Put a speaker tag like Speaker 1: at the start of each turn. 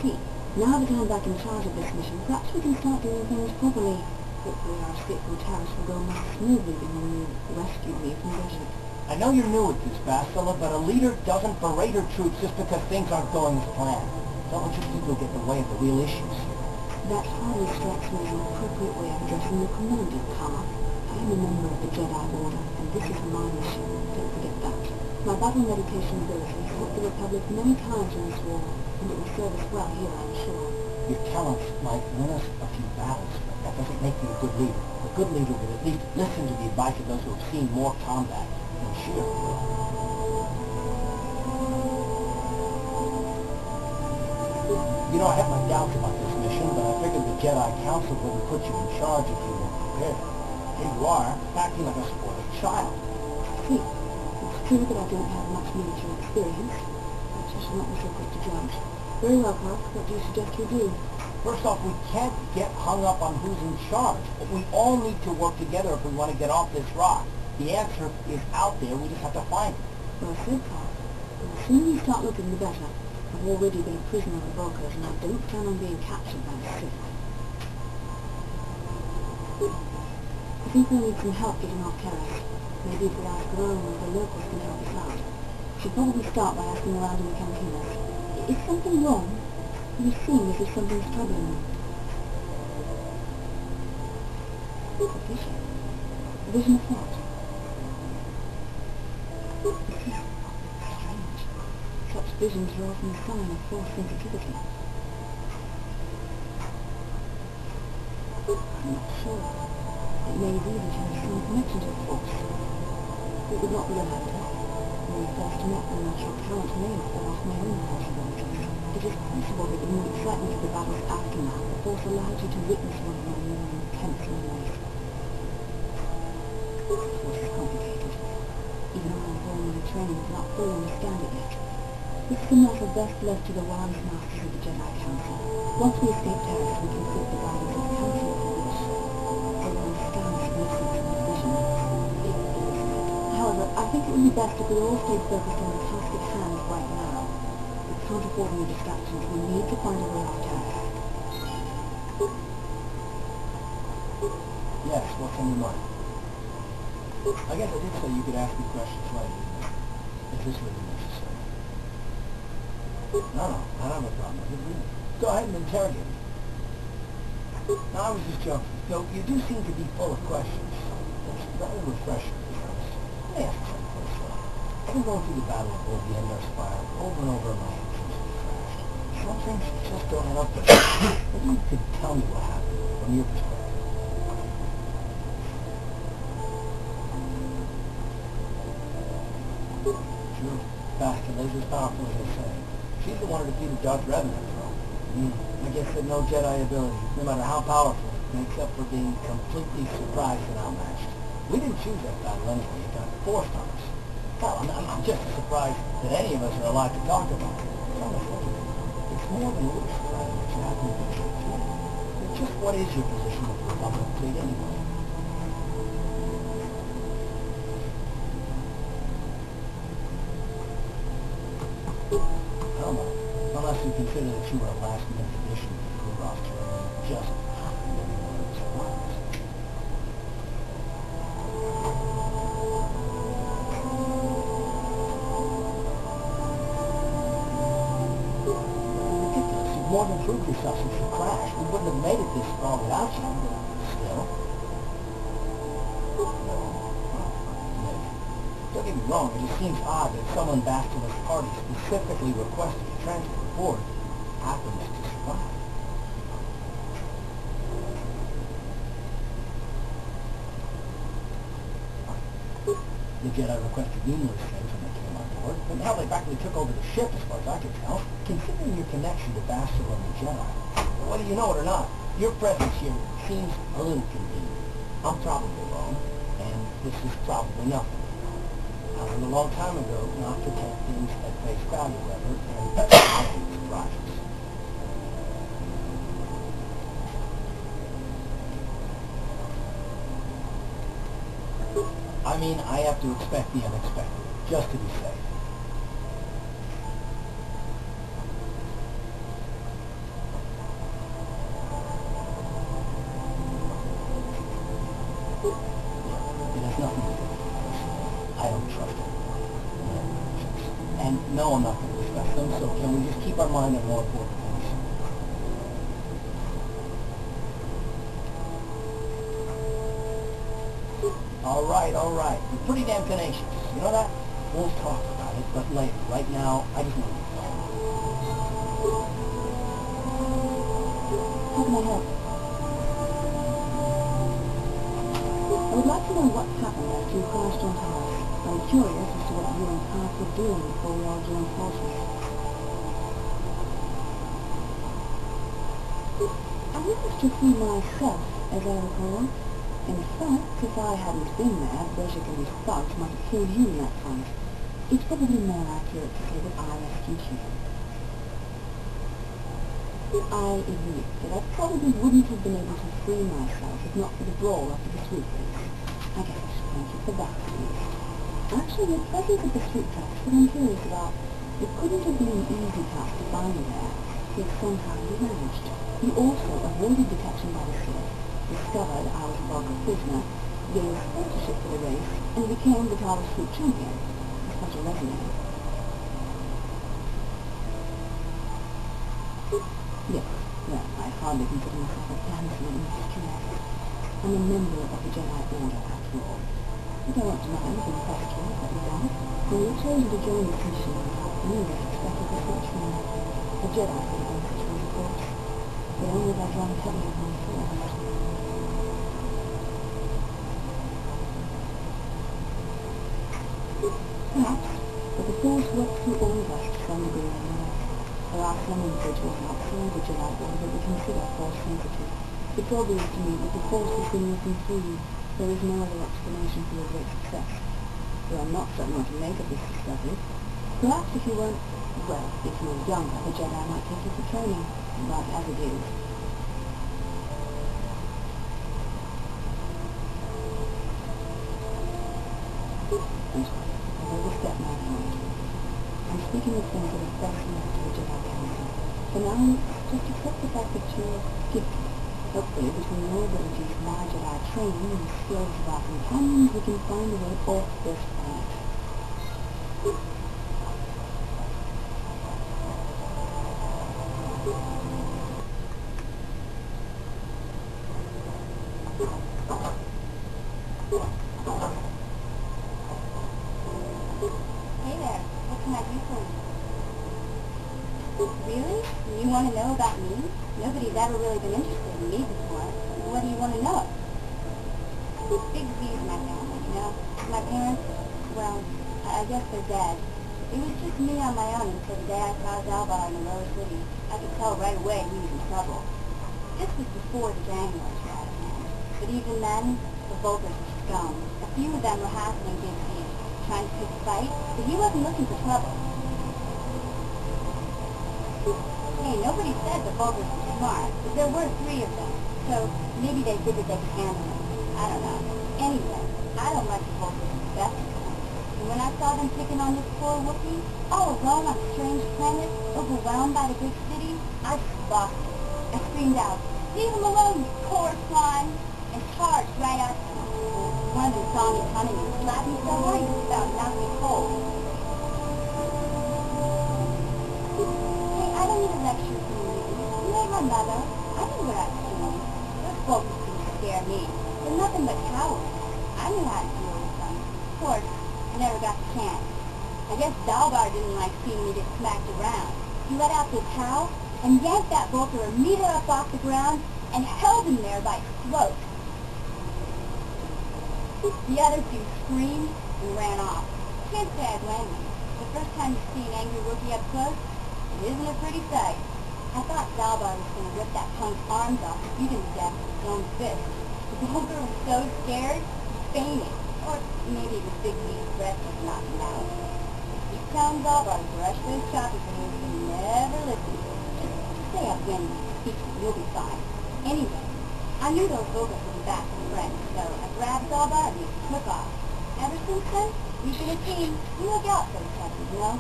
Speaker 1: See, now that I'm back in charge of this mission, perhaps we can start doing things properly. Hopefully our escape from Taris will go more smoothly than when you rescued me from Desert.
Speaker 2: I know you're new at this, Bastila, but a leader doesn't berate her troops just because things aren't going as planned. Don't let your ego get in the way of the real issues here.
Speaker 1: That hardly strikes me as an appropriate way of addressing the Commandant, Kama. I am a member of the Jedi Order, and this is my mission. Don't forget that. My battle meditation ability helped the Republic many times in this war, and it will serve us well here, I'm sure.
Speaker 2: Your talents might win us a few battles, but that doesn't make you a good leader. A good leader would at least listen to the advice of those who have seen more combat than she ever will. You know, I have my doubts about this mission, but I figured the Jedi Council wouldn't put you in charge if you weren't prepared. Here you are, acting like a spoiled child.
Speaker 1: See, it's true that I don't have much military experience. Perhaps I should not be so quick to judge. Very well, Park. What do you suggest we do?
Speaker 2: First off, we can't get hung up on who's in charge, but we all need to work together if we want to get off this rock. The answer is out there, we just have to find it.
Speaker 1: Well said, Park. The sooner you start looking, the better. I've already been a prisoner of the Vulkars, and I don't plan on being captured by the Sith. I think we'll need some help getting off Taris. Maybe if we ask around, one of the locals can help us out. Should probably start by asking around in the cantinas. Is something wrong? You seem as if something's troubling you. A vision. A vision of what? Strange. Such visions are often a sign of force sensitivity. I'm not sure. It may be that you have some connection to the force. It would not be a matter. When we first met, the natural talent may have been off my own possibilities. It is possible that in the excitement of the battle's aftermath, the force allowed you to witness one another more intensely in ways. The force is complicated. Even I, with all my training, do not fully understand it yet. This is a matter best left to the wise masters of the Jedi Council. Once we escape Taris, we can put the guidance of the Council if we wish. They will understand the significance of the vision. However, I think it would be best if we all stayed focused on the task at hand right now. We can't afford any distractions. We need to find a way off Taris.
Speaker 2: Yes, what's on your mind? I guess I did say you could ask me questions later. Is this really necessary? No, I don't have a problem with it. Go ahead and interrogate me. No, I was just joking. Though you do seem to be full of questions. It's rather refreshing, to be honest. Let me ask you something first, though. I've been going through the battle of the Endar Spire over and over in my head since we crashed. Some things just don't add up. Maybe you could tell me what happened from your perspective. Sure. Bastila is powerful, as I say. She's the one who defeated Darth Revan, after all. I guess that no Jedi ability, no matter how powerful, makes up for being completely surprised and outmatched. We didn't choose that battle anyway. It got forced on us. Hell, I'm just as surprised that any of us are alive to talk about it. It's more than a little surprising that you happen to be here, too. But just what is your position with the Republic fleet anyway? Unless you consider that you were a last-minute addition to the crew roster and just happened to be one of the survivors. Ridiculous. You've more than proved yourself since you crashed. We wouldn't have made it this far without you, but still. No. Maybe. Don't get me wrong, it just seems odd that someone Bastila's party specifically requested to transfer aboard happens to survive. The Jedi requested numerous things when they came on board, but now they practically took over the ship as far as I can tell. Considering your connection to Bastila and the Jedi, whether you know it or not, your presence here seems a little convenient. I'm probably wrong, and this is probably nothing. I learned a long time ago not to take things at face value, however, and I hate surprises. I mean, I have to expect the unexpected, just to be safe. know I'm not going to discuss them, so can we just keep our mind on more important things? All right. You're pretty damn tenacious. You know that? We'll talk about it, but later. Right now, I just want to get going.
Speaker 1: How can I help? I would like to know what happened after you crashed onto us. I'm curious as to what you and Park were doing before we all joined forces. I witnessed you free myself, as I recall. In fact, if I hadn't been there, Berserker Fox might have killed you in that fight. It's probably more accurate to say that I rescued you. I admit that I probably wouldn't have been able to free myself if not for the brawl after the sweep race. I guess I should thank you for that, please. Actually, the presence of the sweep tracks that I'm curious about. It couldn't have been an easy task to find you there, yet somehow you managed. You also avoided detection by the Sith, discovered I was a Vulcan prisoner, gained sponsorship for the race, and became the Tower Sweep champion. It's such a resume. Yes, well, I hardly consider myself a damsel in distress. I'm a member of the Jedi Order, after all. But I won't deny the impressed you that you are. When you chose to join this mission, none of us expected this much from you. The Jedi could have done such things, of course, but only by drawing heavily upon the Force. Perhaps, but the Force worked through all of us to some degree or another. There are some individuals outside the Jedi Order that we consider Force sensitive. It's obvious to me that the Force has been working through you. There is no other explanation for your great success. Though I'm not certain what to make of this discovery. Perhaps if you weren't, well, if you were younger, the Jedi might take you for training, but as it is. I'm sorry, I overstepped my bounds. I'm speaking of things that are best left to the Jedi Council. For now, just accept the fact that you're gifted. Hopefully, between your abilities, my Jedi training, and the skills of our companions, we can find a way off this planet.
Speaker 3: Hey there, what can I do for you? Really? You want to know about me? Nobody's ever really been interested in me before. What do you want to know? Big Z's my family, you know? My parents, well, I guess they're dead. It was just me on my own until the day I saw Zalbar in the lower city. I could tell right away he was in trouble. This was before the January trial. But even then, the Vulcans were scum. A few of them were hassling Big Z, trying to pick a fight, but he wasn't looking for trouble. Hey, nobody said the Vulcans were smart, but there were 3 of them, so maybe they figured they could handle him. I don't know. Anyway, I don't like the Vulcans the best of them. And when I saw them picking on this poor Wookiee, all alone on a strange planet, overwhelmed by the big city, I scoffed. I screamed out, "Leave him alone, you poor swine!" and charged right at them. One of them saw me coming and slapped me so hard he was about to knock me cold. Hey, I don't need a lecture from you. You ain't my mother. I knew what I was doing. Those folks couldn't scare me. They're nothing but cowards. I knew how to deal with them. Of course, I never got the chance. I guess Zalbar didn't like seeing me get smacked around. He let out this howl and yanked that Vulcan a meter up off the ground and held him there by his throat. The other 2 screamed and ran off. Can't say I blame them. The first time you see an angry Wookiee up close, it isn't a pretty sight. I thought Zalbar was going to rip that punk's arms off and beat him to death with his own fist. The Vulcan was so scared, he fainted. Or maybe it was Big Z's breath was knocking him out. Keep telling Zalbar to brush those choppers and he will never listen. Just stay up when you speak and you'll be fine. Anyway, I knew those Vulcans would be back from friends, so I grabbed Zalbar and we took off. Ever since then, we've been a team. We look out for each other, you know?